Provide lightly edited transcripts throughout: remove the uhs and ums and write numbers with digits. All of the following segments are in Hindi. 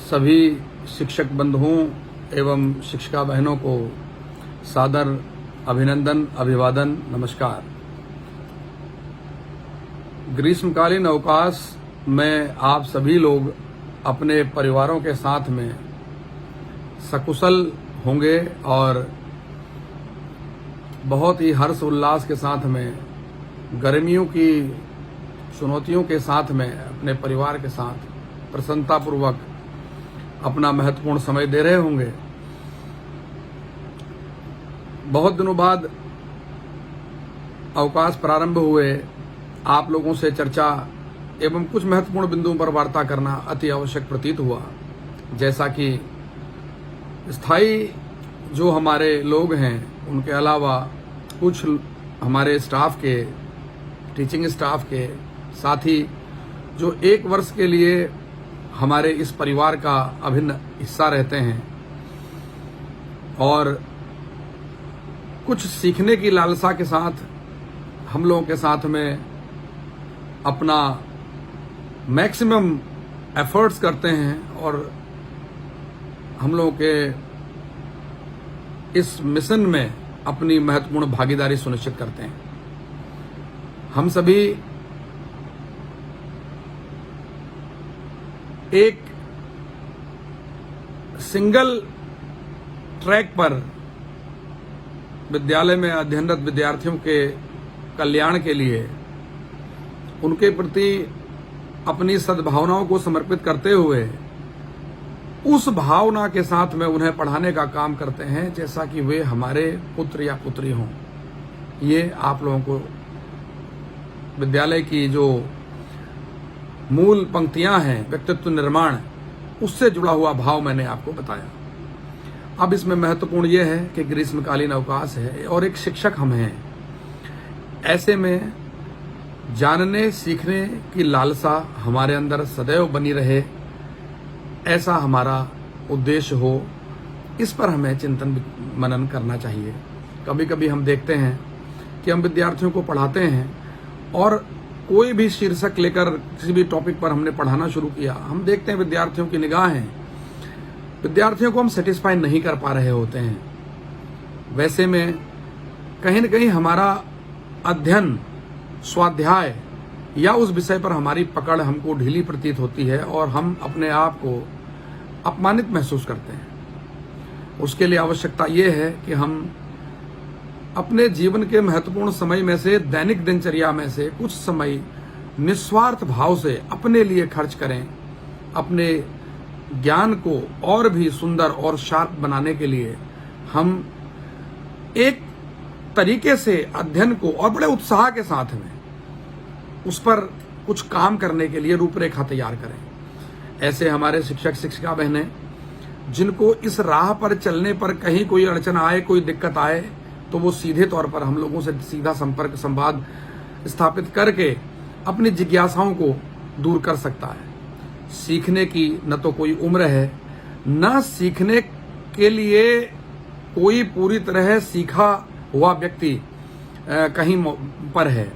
सभी शिक्षक बंधुओं एवं शिक्षिका बहनों को सादर अभिनंदन, अभिवादन, नमस्कार। ग्रीष्मकालीन अवकाश में आप सभी लोग अपने परिवारों के साथ में सकुशल होंगे और बहुत ही हर्ष उल्लास के साथ में गर्मियों की चुनौतियों के साथ में अपने परिवार के साथ प्रसन्नतापूर्वक अपना महत्वपूर्ण समय दे रहे होंगे। बहुत दिनों बाद अवकाश प्रारंभ हुए, आप लोगों से चर्चा एवं कुछ महत्वपूर्ण बिंदुओं पर वार्ता करना अति आवश्यक प्रतीत हुआ। जैसा कि स्थायी जो हमारे लोग हैं, उनके अलावा कुछ हमारे स्टाफ के, टीचिंग स्टाफ के साथ ही जो एक वर्ष के लिए हमारे इस परिवार का अभिन्न हिस्सा रहते हैं और कुछ सीखने की लालसा के साथ हम लोगों के साथ में अपना मैक्सिमम एफर्ट्स करते हैं और हम लोगों के इस मिशन में अपनी महत्वपूर्ण भागीदारी सुनिश्चित करते हैं। हम सभी एक सिंगल ट्रैक पर विद्यालय में अध्ययनरत विद्यार्थियों के कल्याण के लिए उनके प्रति अपनी सद्भावनाओं को समर्पित करते हुए उस भावना के साथ में उन्हें पढ़ाने का काम करते हैं जैसा कि वे हमारे पुत्र या पुत्री हों। ये आप लोगों को विद्यालय की जो मूल पंक्तियां हैं, व्यक्तित्व निर्माण, उससे जुड़ा हुआ भाव मैंने आपको बताया। अब इसमें महत्वपूर्ण यह है कि ग्रीष्मकालीन अवकाश है और एक शिक्षक हम हैं। ऐसे में जानने सीखने की लालसा हमारे अंदर सदैव बनी रहे, ऐसा हमारा उद्देश्य हो, इस पर हमें चिंतन मनन करना चाहिए। कभी कभी हम देखते हैं कि हम विद्यार्थियों को पढ़ाते हैं और कोई भी शीर्षक लेकर किसी भी टॉपिक पर हमने पढ़ाना शुरू किया, हम देखते हैं विद्यार्थियों की निगाहें, विद्यार्थियों को हम सेटिस्फाई नहीं कर पा रहे होते हैं। वैसे में कहीं न कहीं हमारा अध्ययन, स्वाध्याय या उस विषय पर हमारी पकड़ हमको ढीली प्रतीत होती है और हम अपने आप को अपमानित महसूस करते हैं। उसके लिए आवश्यकता यह है कि हम अपने जीवन के महत्वपूर्ण समय में से, दैनिक दिनचर्या में से कुछ समय निस्वार्थ भाव से अपने लिए खर्च करें। अपने ज्ञान को और भी सुंदर और शार्प बनाने के लिए हम एक तरीके से अध्ययन को और बड़े उत्साह के साथ में उस पर कुछ काम करने के लिए रूपरेखा तैयार करें। ऐसे हमारे शिक्षक शिक्षिका बहनें जिनको इस राह पर चलने पर कहीं कोई अड़चन आए, कोई दिक्कत आए, तो वो सीधे तौर पर हम लोगों से सीधा संपर्क, संवाद स्थापित करके अपनी जिज्ञासाओं को दूर कर सकता है। सीखने की न तो कोई उम्र है, न सीखने के लिए कोई पूरी तरह सीखा हुआ व्यक्ति कहीं पर है।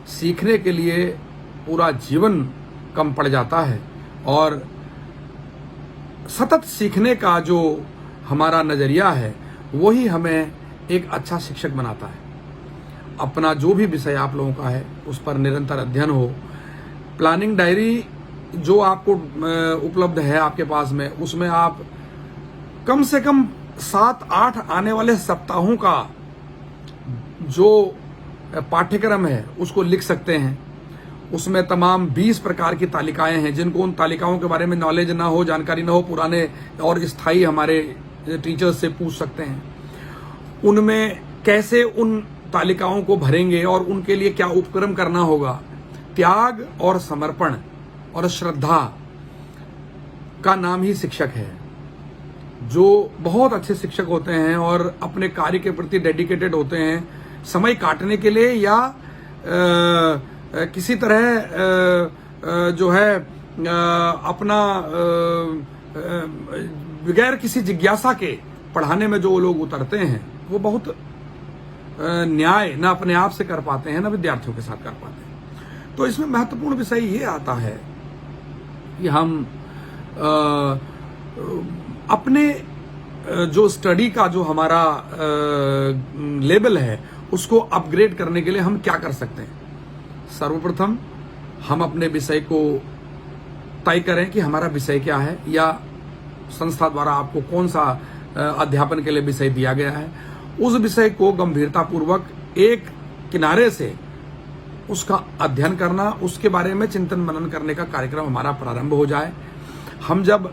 सीखने के लिए पूरा जीवन कम पड़ जाता है और सतत सीखने का जो हमारा नजरिया है वही हमें एक अच्छा शिक्षक बनाता है। अपना जो भी विषय आप लोगों का है उस पर निरंतर अध्ययन हो। प्लानिंग डायरी जो आपको उपलब्ध है आपके पास में, उसमें आप कम से कम 7-8 आने वाले सप्ताहों का जो पाठ्यक्रम है उसको लिख सकते हैं। उसमें तमाम 20 प्रकार की तालिकाएं हैं। जिनको उन तालिकाओं के बारे में नॉलेज ना हो, जानकारी ना हो, पुराने और स्थायी हमारे टीचर्स से पूछ सकते हैं। उनमें कैसे उन तालिकाओं को भरेंगे और उनके लिए क्या उपक्रम करना होगा। त्याग और समर्पण और श्रद्धा का नाम ही शिक्षक है। जो बहुत अच्छे शिक्षक होते हैं और अपने कार्य के प्रति डेडिकेटेड होते हैं, समय काटने के लिए या किसी तरह जो है अपना बगैर किसी जिज्ञासा के पढ़ाने में जो लोग उतरते हैं वो बहुत न्याय न अपने आप से कर पाते हैं, न विद्यार्थियों के साथ कर पाते हैं। तो इसमें महत्वपूर्ण विषय ये आता है कि हम अपने जो स्टडी का जो हमारा लेवल है उसको अपग्रेड करने के लिए हम क्या कर सकते हैं। सर्वप्रथम हम अपने विषय को तय करें कि हमारा विषय क्या है, या संस्था द्वारा आपको कौन सा अध्यापन के लिए विषय दिया गया है। उस विषय को गंभीरतापूर्वक एक किनारे से उसका अध्ययन करना, उसके बारे में चिंतन मनन करने का कार्यक्रम हमारा प्रारंभ हो जाए। हम जब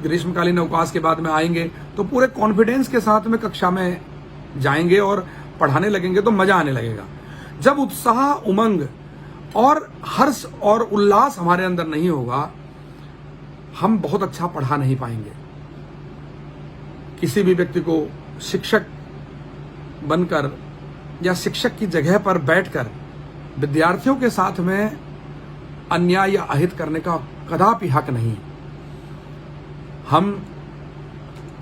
ग्रीष्मकालीन अवकाश के बाद में आएंगे तो पूरे कॉन्फिडेंस के साथ में कक्षा में जाएंगे और पढ़ाने लगेंगे तो मजा आने लगेगा। जब उत्साह, उमंग और हर्ष और उल्लास हमारे अंदर नहीं होगा, हम बहुत अच्छा पढ़ा नहीं पाएंगे। किसी भी व्यक्ति को शिक्षक बनकर या शिक्षक की जगह पर बैठकर विद्यार्थियों के साथ में अन्याय या अहित करने का कदापि हक नहीं। हम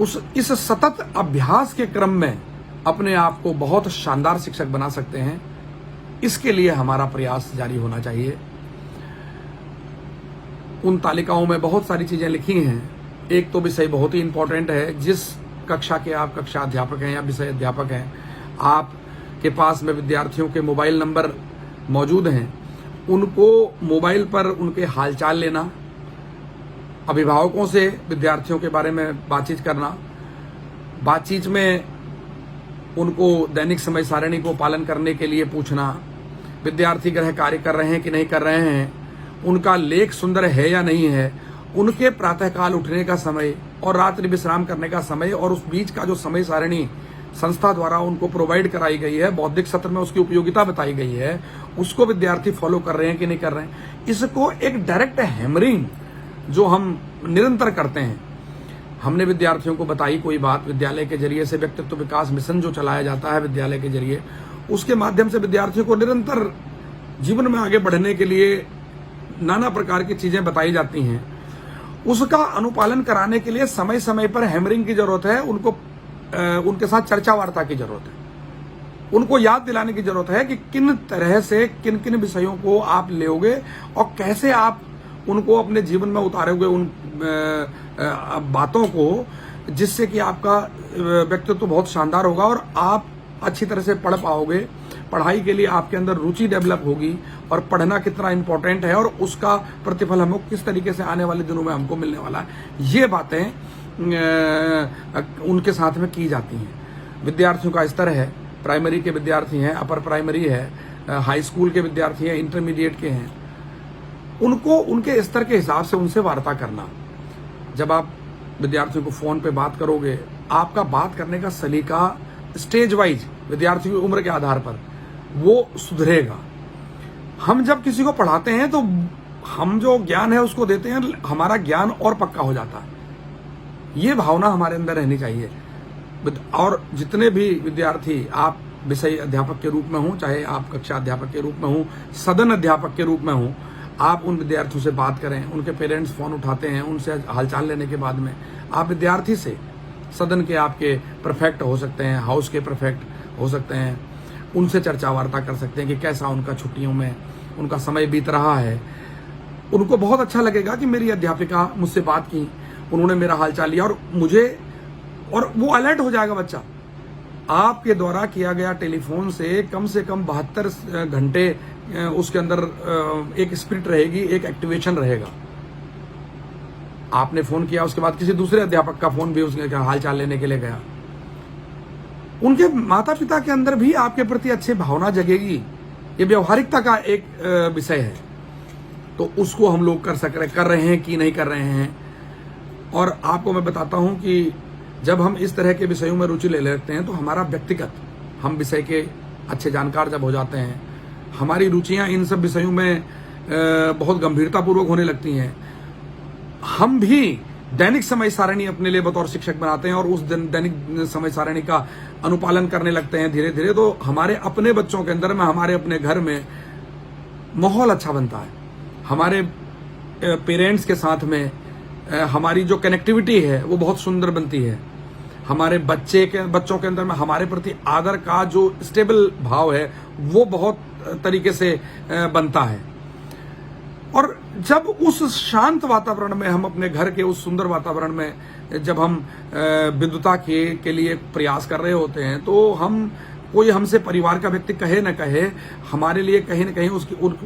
इस सतत अभ्यास के क्रम में अपने आप को बहुत शानदार शिक्षक बना सकते हैं। इसके लिए हमारा प्रयास जारी होना चाहिए। उन तालिकाओं में बहुत सारी चीजें लिखी हैं। एक तो विषय बहुत ही इंपॉर्टेंट है। जिस कक्षा के आप कक्षा अध्यापक हैं या विषय अध्यापक हैं, आपके पास में विद्यार्थियों के मोबाइल नंबर मौजूद हैं। उनको मोबाइल पर उनके हालचाल लेना, अभिभावकों से विद्यार्थियों के बारे में बातचीत करना, बातचीत में उनको दैनिक समय सारणी को पालन करने के लिए पूछना, विद्यार्थी गृह कार्य कर रहे हैं कि नहीं कर रहे हैं, उनका लेख सुंदर है या नहीं है, उनके प्रातःकाल उठने का समय और रात्रि विश्राम करने का समय और उस बीच का जो समय सारणी संस्था द्वारा उनको प्रोवाइड कराई गई है, बौद्धिक सत्र में उसकी उपयोगिता बताई गई है, उसको विद्यार्थी फॉलो कर रहे हैं कि नहीं कर रहे हैं। इसको एक डायरेक्ट हैमरिंग जो हम निरंतर करते हैं। हमने विद्यार्थियों को बताई कोई बात, विद्यालय के जरिए से व्यक्तित्व विकास मिशन जो चलाया जाता है विद्यालय के जरिए, उसके माध्यम से विद्यार्थियों को निरंतर जीवन में आगे बढ़ने के लिए नाना प्रकार की चीजें बताई जाती हैं। उसका अनुपालन कराने के लिए समय समय पर हैमरिंग की जरूरत है। उनके साथ चर्चा वार्ता की जरूरत है। उनको याद दिलाने की जरूरत है कि किन तरह से किन किन विषयों को आप लेओगे और कैसे आप उनको अपने जीवन में उतारोगे, उन बातों को, जिससे कि आपका व्यक्तित्व बहुत शानदार होगा और आप अच्छी तरह से पढ़ पाओगे। पढ़ाई के लिए आपके अंदर रुचि डेवलप होगी और पढ़ना कितना इंपॉर्टेंट है और उसका प्रतिफल हमको किस तरीके से आने वाले दिनों में हमको मिलने वाला है। ये बातें उनके साथ में की जाती हैं। विद्यार्थियों का स्तर है, प्राइमरी के विद्यार्थी हैं, अपर प्राइमरी है, हाई स्कूल के विद्यार्थी हैं, इंटरमीडिएट के हैं। उनको उनके स्तर के हिसाब से उनसे वार्ता करना। जब आप विद्यार्थियों को फोन पे बात करोगे, आपका बात करने का सलीका स्टेज वाइज विद्यार्थी की उम्र के आधार पर वो सुधरेगा। हम जब किसी को पढ़ाते हैं तो हम जो ज्ञान है उसको देते हैं, हमारा ज्ञान और पक्का हो जाता है। ये भावना हमारे अंदर रहनी चाहिए। और जितने भी विद्यार्थी आप विषय अध्यापक के रूप में हो, चाहे आप कक्षा अध्यापक के रूप में हो, सदन अध्यापक के रूप में हो, आप उन विद्यार्थियों से बात करें। उनके पेरेंट्स फोन उठाते हैं, उनसे हालचाल लेने के बाद में आप विद्यार्थी से, सदन के आपके प्रीफेक्ट हो सकते हैं, हाउस के प्रीफेक्ट हो सकते हैं, उनसे चर्चा वार्ता कर सकते हैं कि कैसा उनका छुट्टियों में उनका समय बीत रहा है। उनको बहुत अच्छा लगेगा कि मेरी अध्यापिका मुझसे बात की, उन्होंने मेरा हालचाल लिया और वो अलर्ट हो जाएगा बच्चा। आपके द्वारा किया गया टेलीफोन से कम 72 घंटे उसके अंदर एक स्पिरिट रहेगी, एक एक्टिवेशन रहेगा। आपने फोन किया, उसके बाद किसी दूसरे अध्यापक का फोन भी उसके हालचाल लेने के लिए गया। उनके माता पिता के अंदर भी आपके प्रति अच्छी भावना जगेगी। ये व्यवहारिकता का एक विषय है, तो उसको हम लोग कर रहे हैं कि नहीं कर रहे हैं। और आपको मैं बताता हूं कि जब हम इस तरह के विषयों में रुचि ले लेते हैं तो हमारा व्यक्तिगत, हम विषय के अच्छे जानकार जब हो जाते हैं, हमारी रुचियां इन सब विषयों में बहुत गंभीरतापूर्वक होने लगती हैं। हम भी दैनिक समय सारणी अपने लिए बतौर शिक्षक बनाते हैं और उस दैनिक समय सारणी का अनुपालन करने लगते हैं धीरे धीरे। तो हमारे अपने बच्चों के अंदर में, हमारे अपने घर में माहौल अच्छा बनता है। हमारे पेरेंट्स के साथ में हमारी जो कनेक्टिविटी है वो बहुत सुंदर बनती है। हमारे बच्चों के अंदर में हमारे प्रति आदर का जो स्टेबल भाव है वो बहुत तरीके से बनता है। और जब उस शांत वातावरण में हम अपने घर के उस सुंदर वातावरण में जब हम विद्वता के लिए प्रयास कर रहे होते हैं, तो हम कोई हमसे परिवार का व्यक्ति कहे न कहे, हमारे लिए कहीं न कहीं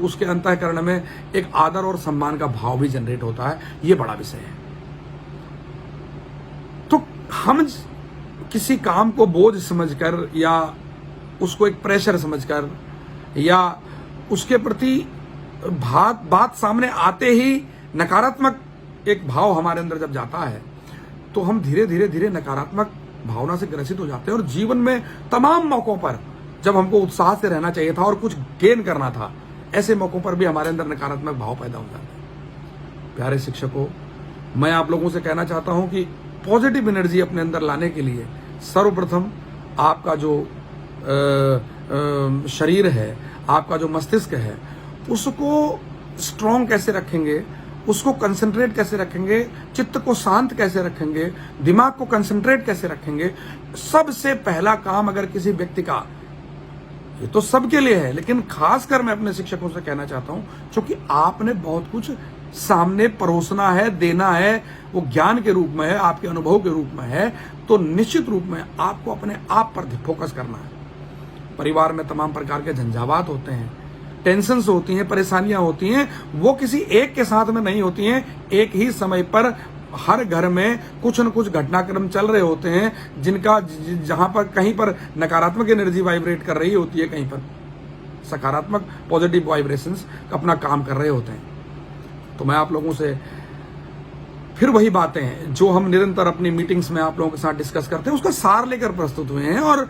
उसके अंतःकरण में एक आदर और सम्मान का भाव भी जनरेट होता है। ये बड़ा विषय है। तो हम किसी काम को बोझ समझकर या उसको एक प्रेशर समझकर या उसके प्रति बात सामने आते ही नकारात्मक एक भाव हमारे अंदर जब जाता है, तो हम धीरे धीरे नकारात्मक भावना से ग्रसित हो जाते हैं। और जीवन में तमाम मौकों पर जब हमको उत्साह से रहना चाहिए था और कुछ गेन करना था, ऐसे मौकों पर भी हमारे अंदर नकारात्मक भाव पैदा हो जाते हैं। प्यारे शिक्षकों, मैं आप लोगों से कहना चाहता हूं कि पॉजिटिव एनर्जी अपने अंदर लाने के लिए सर्वप्रथम आपका जो शरीर है, आपका जो मस्तिष्क है, उसको स्ट्रॉन्ग कैसे रखेंगे, उसको कंसंट्रेट कैसे रखेंगे, चित्त को शांत कैसे रखेंगे, दिमाग को कंसंट्रेट कैसे रखेंगे। सबसे पहला काम अगर किसी व्यक्ति का, ये तो सबके लिए है, लेकिन खासकर मैं अपने शिक्षकों से कहना चाहता हूं, क्योंकि आपने बहुत कुछ सामने परोसना है, देना है, वो ज्ञान के रूप में है, आपके अनुभव के रूप में है, तो निश्चित रूप में आपको अपने आप पर फोकस करना है। परिवार में तमाम प्रकार के झंझावात होते हैं, टेंशन्स होती हैं, परेशानियां होती हैं, वो किसी एक के साथ में नहीं होती हैं। एक ही समय पर हर घर में कुछ न कुछ घटनाक्रम चल रहे होते हैं, जिनका जहां पर कहीं पर नकारात्मक एनर्जी वाइब्रेट कर रही होती है, कहीं पर सकारात्मक पॉजिटिव वाइब्रेशंस अपना काम कर रहे होते हैं। तो मैं आप लोगों से फिर वही बातें हैं जो हम निरंतर अपनी मीटिंग्स में आप लोगों के साथ डिस्कस करते हैं, उसका सार लेकर प्रस्तुत हुए हैं। और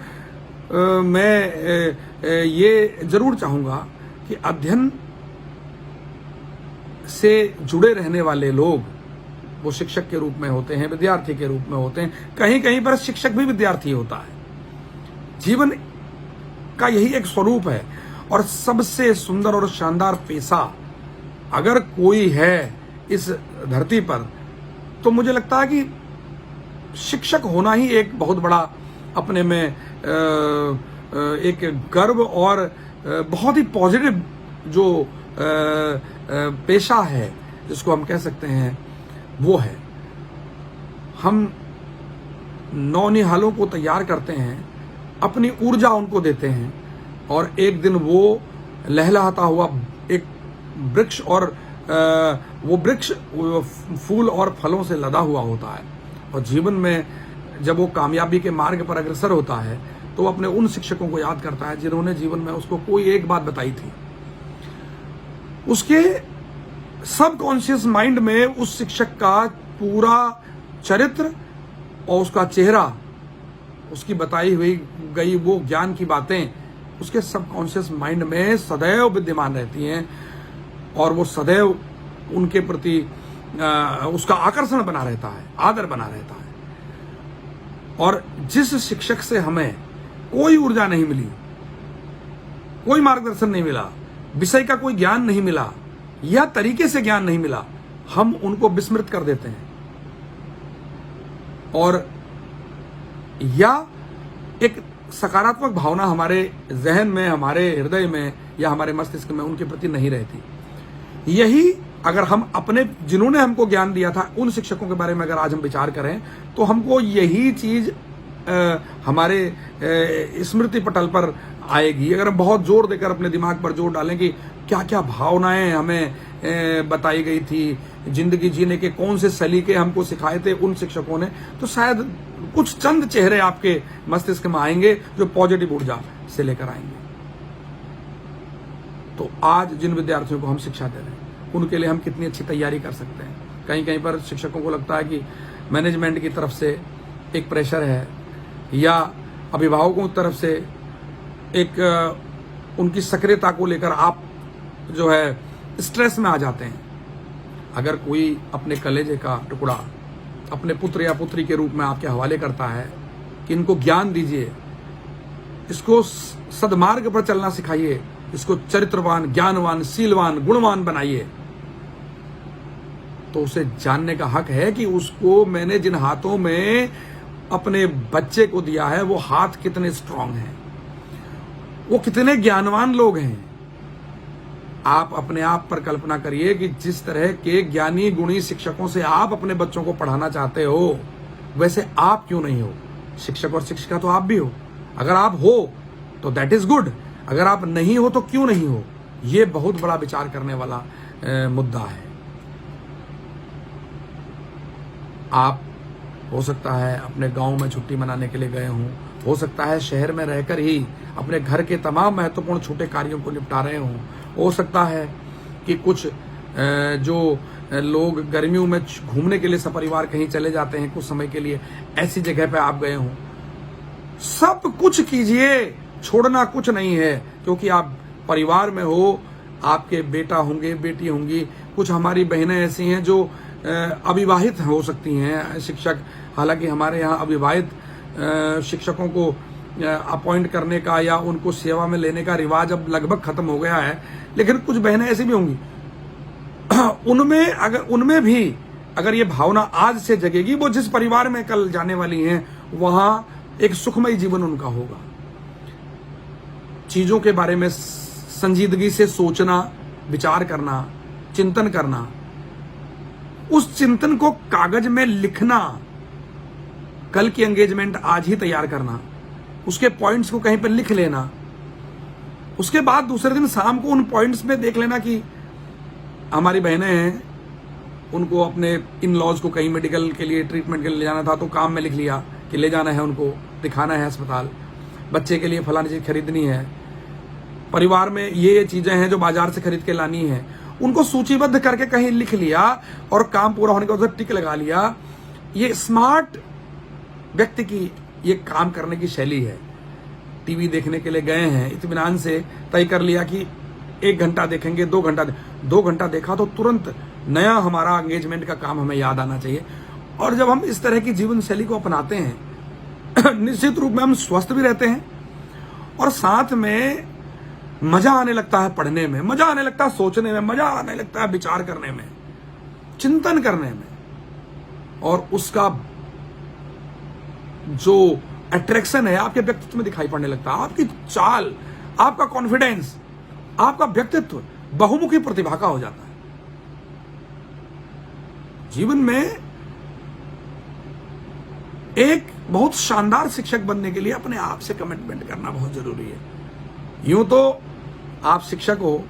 मैं ये जरूर चाहूंगा कि अध्ययन से जुड़े रहने वाले लोग, वो शिक्षक के रूप में होते हैं, विद्यार्थी के रूप में होते हैं, कहीं कहीं पर शिक्षक भी विद्यार्थी होता है। जीवन का यही एक स्वरूप है। और सबसे सुंदर और शानदार पेशा अगर कोई है इस धरती पर, तो मुझे लगता है कि शिक्षक होना ही एक बहुत बड़ा अपने में एक गर्व और बहुत ही पॉजिटिव जो पेशा है, जिसको हम कह सकते हैं, वो है। हम नौनिहालों को तैयार करते हैं, अपनी ऊर्जा उनको देते हैं, और एक दिन वो लहलहाता हुआ एक वृक्ष, और वो वृक्ष फूल और फलों से लदा हुआ होता है। और जीवन में जब वो कामयाबी के मार्ग पर अग्रसर होता है, तो अपने उन शिक्षकों को याद करता है जिन्होंने जीवन में उसको कोई एक बात बताई थी। उसके सबकॉन्शियस माइंड में उस शिक्षक का पूरा चरित्र और उसका चेहरा, उसकी बताई हुई गई वो ज्ञान की बातें उसके सबकॉन्शियस माइंड में सदैव विद्यमान रहती हैं, और वो सदैव उनके प्रति उसका आकर्षण बना रहता है, आदर बना रहता है। और जिस शिक्षक से हमें कोई ऊर्जा नहीं मिली, कोई मार्गदर्शन नहीं मिला, विषय का कोई ज्ञान नहीं मिला, या तरीके से ज्ञान नहीं मिला, हम उनको विस्मृत कर देते हैं, और या एक सकारात्मक भावना हमारे जहन में, हमारे हृदय में या हमारे मस्तिष्क में उनके प्रति नहीं रहती। यही अगर हम अपने, जिन्होंने हमको ज्ञान दिया था, उन शिक्षकों के बारे में अगर आज हम विचार करें, तो हमको यही चीज हमारे स्मृति पटल पर आएगी। अगर हम बहुत जोर देकर अपने दिमाग पर जोर डालें कि क्या क्या भावनाएं हमें बताई गई थी, जिंदगी जीने के कौन से सलीके हमको सिखाए थे उन शिक्षकों ने, तो शायद कुछ चंद चेहरे आपके मस्तिष्क में आएंगे जो पॉजिटिव ऊर्जा से लेकर आएंगे। तो आज जिन विद्यार्थियों को हम शिक्षा दे रहे हैं, उनके लिए हम कितनी अच्छी तैयारी कर सकते हैं। कहीं कहीं पर शिक्षकों को लगता है कि मैनेजमेंट की तरफ से एक प्रेशर है, या अभिभावकों की तरफ से एक उनकी सक्रियता को लेकर आप जो है स्ट्रेस में आ जाते हैं। अगर कोई अपने कलेजे का टुकड़ा अपने पुत्र या पुत्री के रूप में आपके हवाले करता है कि इनको ज्ञान दीजिए, इसको सदमार्ग पर चलना सिखाइए, इसको चरित्रवान, ज्ञानवान, शीलवान, गुणवान बनाइए, तो उसे जानने का हक है कि उसको मैंने जिन हाथों में अपने बच्चे को दिया है, वो हाथ कितने स्ट्रांग हैं, वो कितने ज्ञानवान लोग हैं, आप अपने आप पर कल्पना करिए कि जिस तरह के ज्ञानी गुणी शिक्षकों से आप अपने बच्चों को पढ़ाना चाहते हो, वैसे आप क्यों नहीं हो। शिक्षक और शिक्षिका तो आप भी हो। अगर आप हो तो दैट इज गुड, अगर आप नहीं हो तो क्यों नहीं हो। ये बहुत बड़ा विचार करने वाला मुद्दा है। आप हो सकता है अपने गांव में छुट्टी मनाने के लिए गए हों, हो सकता है शहर में रहकर ही अपने घर के तमाम महत्वपूर्ण छोटे कार्यों को निपटा रहे हों, हो सकता है कि कुछ जो लोग गर्मियों में घूमने के लिए सपरिवार कहीं चले जाते हैं कुछ समय के लिए, ऐसी जगह पे आप गए हों। सब कुछ कीजिए, छोड़ना कुछ नहीं है, क्योंकि आप परिवार में हो, आपके बेटा होंगे, बेटी होंगी, कुछ हमारी बहनें ऐसी हैं जो अविवाहित हो सकती हैं शिक्षक। हालांकि हमारे यहाँ अविवाहित शिक्षकों को अपॉइंट करने का या उनको सेवा में लेने का रिवाज अब लगभग खत्म हो गया है, लेकिन कुछ बहनें ऐसी भी होंगी। उनमें भी अगर ये भावना आज से जगेगी, वो जिस परिवार में कल जाने वाली हैं वहां एक सुखमय जीवन उनका होगा। चीजों के बारे में संजीदगी से सोचना, विचार करना, चिंतन करना, उस चिंतन को कागज में लिखना, कल की एंगेजमेंट आज ही तैयार करना, उसके पॉइंट्स को कहीं पर लिख लेना, उसके बाद दूसरे दिन शाम को उन पॉइंट्स में देख लेना कि हमारी बहनें हैं, उनको अपने इन लॉज को कहीं मेडिकल के लिए ट्रीटमेंट के लिए ले जाना था तो काम में लिख लिया कि ले जाना है, उनको दिखाना है अस्पताल, बच्चे के लिए फलानी चीज खरीदनी है, परिवार में ये चीजें हैं जो बाजार से खरीद के लानी है, उनको सूचीबद्ध करके कहीं लिख लिया और काम पूरा होने के बाद टिक लगा लिया। ये स्मार्ट व्यक्ति की ये काम करने की शैली है। टीवी देखने के लिए गए हैं, इत्मीनान से तय कर लिया कि 1 घंटा देखेंगे, 2 घंटा 2 घंटा देखा तो तुरंत नया हमारा एंगेजमेंट का काम हमें याद आना चाहिए। और जब हम इस तरह की जीवन शैली को अपनाते हैं निश्चित रूप में हम स्वस्थ भी रहते हैं और साथ में मजा आने लगता है पढ़ने में, मजा आने लगता है सोचने में, मजा आने लगता है विचार करने में, चिंतन करने में, और उसका जो अट्रैक्शन है आपके व्यक्तित्व में दिखाई पड़ने लगता है। आपकी चाल, आपका कॉन्फिडेंस, आपका व्यक्तित्व बहुमुखी प्रतिभा का हो जाता है। जीवन में एक बहुत शानदार शिक्षक बनने के लिए अपने आप से कमिटमेंट करना बहुत जरूरी है। यूं तो आप शिक्षक हो,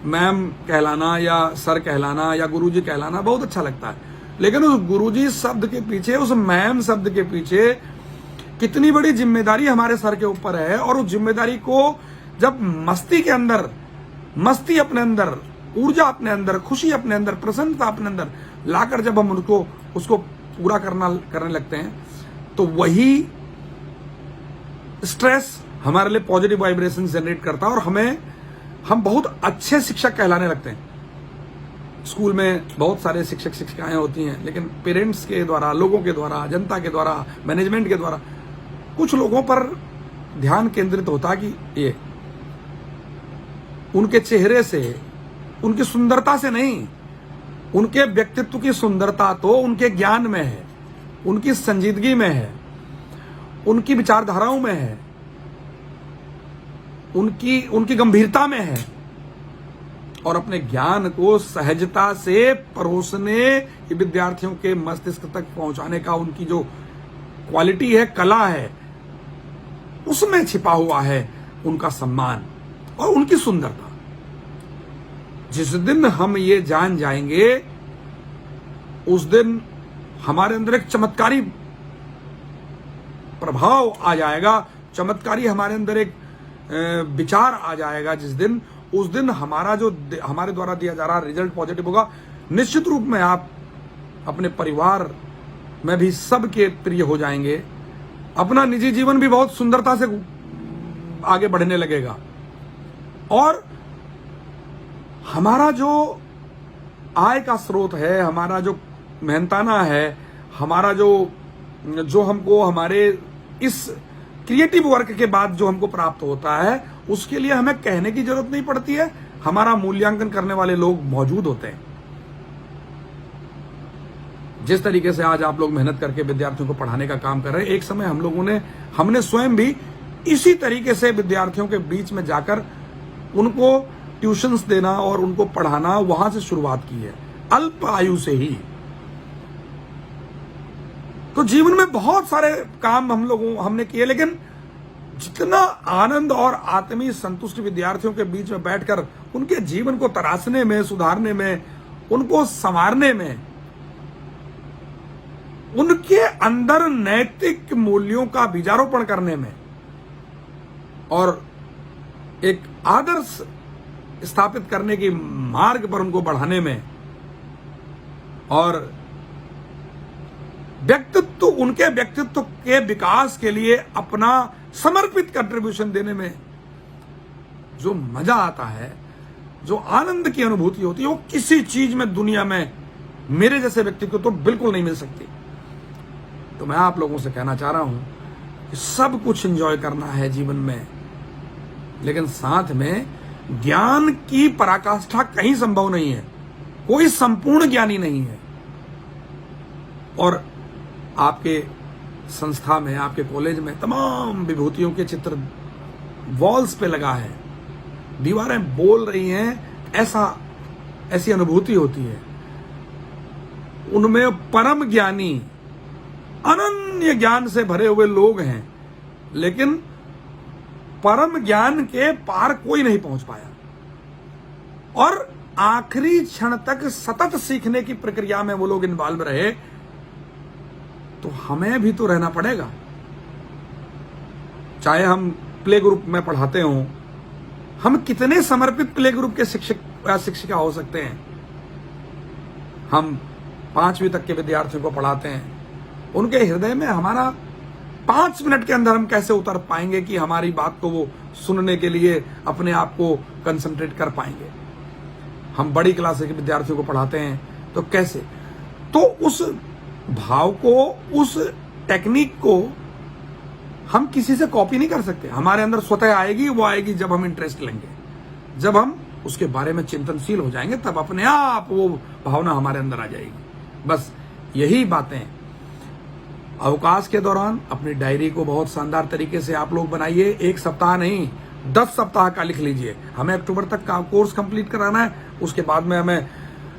मैम कहलाना या सर कहलाना या गुरुजी कहलाना बहुत अच्छा लगता है, लेकिन उस गुरुजी शब्द के पीछे, उस मैम शब्द के पीछे कितनी बड़ी जिम्मेदारी हमारे सर के ऊपर है। और उस जिम्मेदारी को जब मस्ती के अंदर, मस्ती अपने अंदर, ऊर्जा अपने अंदर, खुशी अपने अंदर, प्रसन्नता अपने अंदर लाकर जब हम उसको पूरा करने लगते हैं तो वही स्ट्रेस हमारे लिए पॉजिटिव वाइब्रेशन जनरेट करता है और हम बहुत अच्छे शिक्षक कहलाने लगते हैं। स्कूल में बहुत सारे शिक्षक शिक्षिकाएं होती हैं, लेकिन पेरेंट्स के द्वारा, लोगों के द्वारा, जनता के द्वारा, मैनेजमेंट के द्वारा कुछ लोगों पर ध्यान केंद्रित होता है कि ये उनके चेहरे से, उनकी सुंदरता से नहीं, उनके व्यक्तित्व की सुंदरता तो उनके ज्ञान में है, उनकी संजीदगी में है, उनकी विचारधाराओं में है, उनकी गंभीरता में है। और अपने ज्ञान को सहजता से परोसने, विद्यार्थियों के मस्तिष्क तक पहुंचाने का उनकी जो क्वालिटी है, कला है, उसमें छिपा हुआ है उनका सम्मान और उनकी सुंदरता। जिस दिन हम ये जान जाएंगे उस दिन हमारे अंदर एक चमत्कारी प्रभाव आ जाएगा, चमत्कारी हमारे अंदर एक विचार आ जाएगा। उस दिन हमारा जो हमारे द्वारा दिया जा रहा रिजल्ट पॉजिटिव होगा। निश्चित रूप में आप अपने परिवार में भी सबके प्रिय हो जाएंगे, अपना निजी जीवन भी बहुत सुंदरता से आगे बढ़ने लगेगा और हमारा जो आय का स्रोत है, हमारा जो मेहनताना है, हमारा जो हमको हमारे इस क्रिएटिव वर्क के बाद जो हमको प्राप्त होता है, उसके लिए हमें कहने की जरूरत नहीं पड़ती है। हमारा मूल्यांकन करने वाले लोग मौजूद होते हैं। जिस तरीके से आज आप लोग मेहनत करके विद्यार्थियों को पढ़ाने का काम कर रहे हैं, एक समय हमने स्वयं भी इसी तरीके से विद्यार्थियों के बीच में जाकर उनको ट्यूशंस देना और उनको पढ़ाना वहां से शुरुआत की है, अल्प आयु से ही। तो जीवन में बहुत सारे काम हमने किए, लेकिन जितना आनंद और आत्मीय संतुष्टि विद्यार्थियों के बीच में बैठकर उनके जीवन को तराशने में, सुधारने में, उनको संवारने में, उनके अंदर नैतिक मूल्यों का बीजारोपण करने में और एक आदर्श स्थापित करने की मार्ग पर उनको बढ़ाने में और उनके व्यक्तित्व के विकास के लिए अपना समर्पित कंट्रीब्यूशन देने में जो मजा आता है, जो आनंद की अनुभूति होती है, वो किसी चीज में दुनिया में मेरे जैसे व्यक्ति को तो बिल्कुल नहीं मिल सकती। तो मैं आप लोगों से कहना चाह रहा हूं कि सब कुछ एंजॉय करना है जीवन में, लेकिन साथ में ज्ञान की पराकाष्ठा कहीं संभव नहीं है, कोई संपूर्ण ज्ञानी नहीं है। और आपके संस्था में, आपके कॉलेज में तमाम विभूतियों के चित्र वॉल्स पे लगा है, दीवारें बोल रही हैं, ऐसी अनुभूति होती है। उनमें परम ज्ञानी, अनन्य ज्ञान से भरे हुए लोग हैं, लेकिन परम ज्ञान के पार कोई नहीं पहुंच पाया और आखिरी क्षण तक सतत सीखने की प्रक्रिया में वो लोग इन्वॉल्व रहे। तो हमें भी तो रहना पड़ेगा, चाहे हम प्ले ग्रुप में पढ़ाते हों। हम कितने समर्पित प्ले ग्रुप के शिक्षक या शिक्षिका हो सकते हैं। हम 5वीं तक के विद्यार्थियों को पढ़ाते हैं, उनके हृदय में हमारा 5 मिनट के अंदर हम कैसे उतर पाएंगे कि हमारी बात को वो सुनने के लिए अपने आप को कंसंट्रेट कर पाएंगे। हम बड़ी क्लास के विद्यार्थियों को पढ़ाते हैं तो कैसे, तो उस भाव को, उस टेक्निक को हम किसी से कॉपी नहीं कर सकते। हमारे अंदर स्वतः आएगी, वो आएगी जब हम इंटरेस्ट लेंगे, जब हम उसके बारे में चिंतनशील हो जाएंगे, तब अपने आप वो भावना हमारे अंदर आ जाएगी। बस यही बातें अवकाश के दौरान अपनी डायरी को बहुत शानदार तरीके से आप लोग बनाइए। 1 सप्ताह नहीं, 10 सप्ताह का लिख लीजिए। हमें अक्टूबर तक का कोर्स कंप्लीट कराना है, उसके बाद में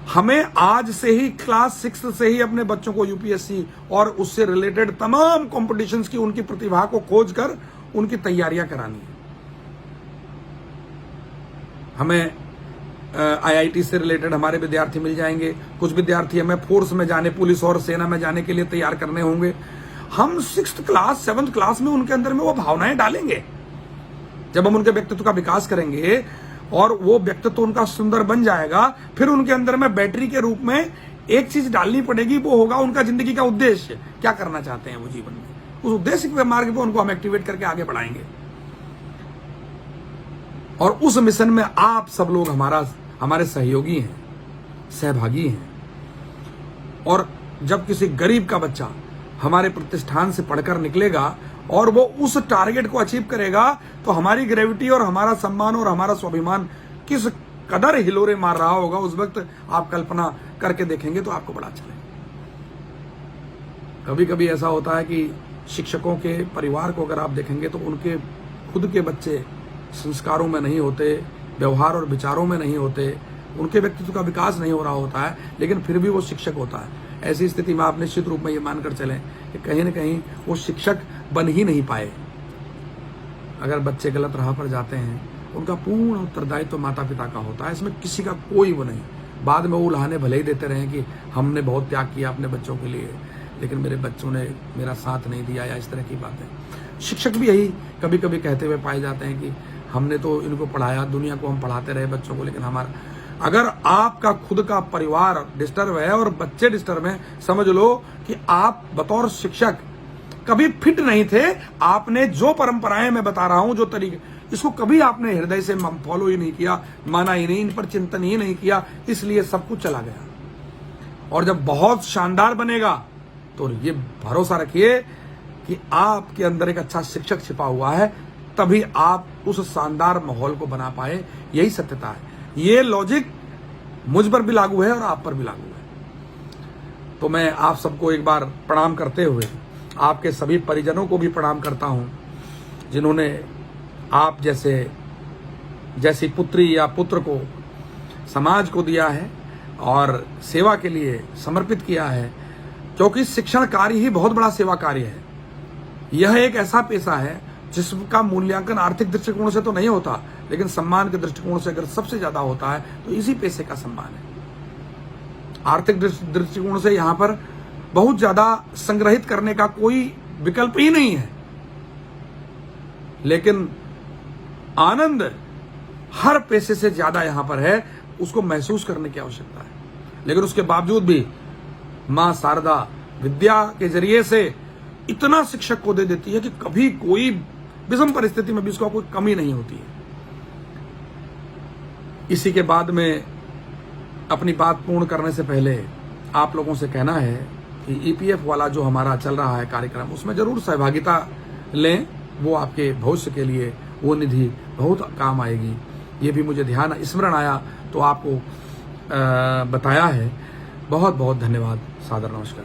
हमें आज से ही क्लास 6 से ही अपने बच्चों को यूपीएससी और उससे रिलेटेड तमाम कॉम्पिटिशन्स की उनकी प्रतिभा को खोज कर उनकी तैयारियां करानी है। हमें आईआईटी से रिलेटेड हमारे विद्यार्थी मिल जाएंगे। कुछ विद्यार्थी हमें फोर्स में जाने, पुलिस और सेना में जाने के लिए तैयार करने होंगे। हम 6th क्लास 7th क्लास में उनके अंदर में वो भावनाएं डालेंगे। जब हम उनके व्यक्तित्व का विकास करेंगे और वो व्यक्तित्व उनका सुंदर बन जाएगा, फिर उनके अंदर में बैटरी के रूप में एक चीज डालनी पड़ेगी, वो होगा उनका जिंदगी का उद्देश्य। क्या करना चाहते हैं वो जीवन में, उस उद्देश्य के मार्ग पर उनको हम एक्टिवेट करके आगे बढ़ाएंगे। और उस मिशन में आप सब लोग हमारे सहयोगी हैं, सहभागी हैं। और जब किसी गरीब का बच्चा हमारे प्रतिष्ठान से पढ़कर निकलेगा और वो उस टारगेट को अचीव करेगा, तो हमारी ग्रेविटी और हमारा सम्मान और हमारा स्वाभिमान किस कदर हिलोरे मार रहा होगा, उस वक्त आप कल्पना करके देखेंगे तो आपको बड़ा अच्छा लगेगा। कभी कभी ऐसा होता है कि शिक्षकों के परिवार को अगर आप देखेंगे तो उनके खुद के बच्चे संस्कारों में नहीं होते, व्यवहार और विचारों में नहीं होते, उनके व्यक्तित्व का विकास नहीं हो रहा होता है, लेकिन फिर भी वो शिक्षक होता है। ऐसी स्थिति में आप निश्चित रूप में ये मानकर चलें कि कहीं न कहीं वो शिक्षक बन ही नहीं पाए। अगर बच्चे गलत राह पर जाते हैं, उनका पूर्ण उत्तरदायित्व तो माता पिता का होता है, इसमें किसी का कोई वो नहीं। बाद में वो उल्हाने भले ही देते रहे कि हमने बहुत त्याग किया अपने बच्चों के लिए, लेकिन मेरे बच्चों ने मेरा साथ नहीं दिया, या इस तरह की बातें। शिक्षक भी यही कभी कभी कहते हुए पाए जाते हैं कि हमने तो इनको पढ़ाया, दुनिया को हम पढ़ाते रहे बच्चों को, लेकिन हमारा, अगर आपका खुद का परिवार डिस्टर्ब है और बच्चे डिस्टर्ब हैं, समझ लो कि आप बतौर शिक्षक कभी फिट नहीं थे। आपने जो परंपराएं मैं बता रहा हूं, जो तरीके, इसको कभी आपने हृदय से फॉलो ही नहीं किया, माना ही नहीं, इन पर चिंतन ही नहीं किया, इसलिए सब कुछ चला गया। और जब बहुत शानदार बनेगा तो ये भरोसा रखिए कि आपके अंदर एक अच्छा शिक्षक छिपा हुआ है, तभी आप उस शानदार माहौल को बना पाए। यही सत्यता है। ये लॉजिक मुझ पर भी लागू है और आप पर भी लागू है। तो मैं आप सबको एक बार प्रणाम करते हुए आपके सभी परिजनों को भी प्रणाम करता हूं, जिन्होंने आप जैसे जैसी पुत्री या पुत्र को समाज को दिया है और सेवा के लिए समर्पित किया है, क्योंकि शिक्षण कार्य ही बहुत बड़ा सेवा कार्य है। यह एक ऐसा पेशा है जिसका मूल्यांकन आर्थिक दृष्टिकोण से तो नहीं होता, लेकिन सम्मान के दृष्टिकोण से अगर सबसे ज्यादा होता है तो इसी पेशे का सम्मान है। आर्थिक दृष्टिकोण से यहां पर बहुत ज्यादा संग्रहित करने का कोई विकल्प ही नहीं है, लेकिन आनंद हर पेशे से ज्यादा यहां पर है, उसको महसूस करने की आवश्यकता है। लेकिन उसके बावजूद भी मां शारदा विद्या के जरिए से इतना शिक्षक को दे देती है कि कभी कोई विषम परिस्थिति में भी उसको कोई कमी नहीं होती है। इसी के बाद में अपनी बात पूर्ण करने से पहले आप लोगों से कहना है कि ईपीएफ वाला जो हमारा चल रहा है कार्यक्रम, उसमें जरूर सहभागिता लें। वो आपके भविष्य के लिए वो निधि बहुत काम आएगी। ये भी मुझे स्मरण आया तो आपको बताया है। बहुत बहुत धन्यवाद। सादर नमस्कार।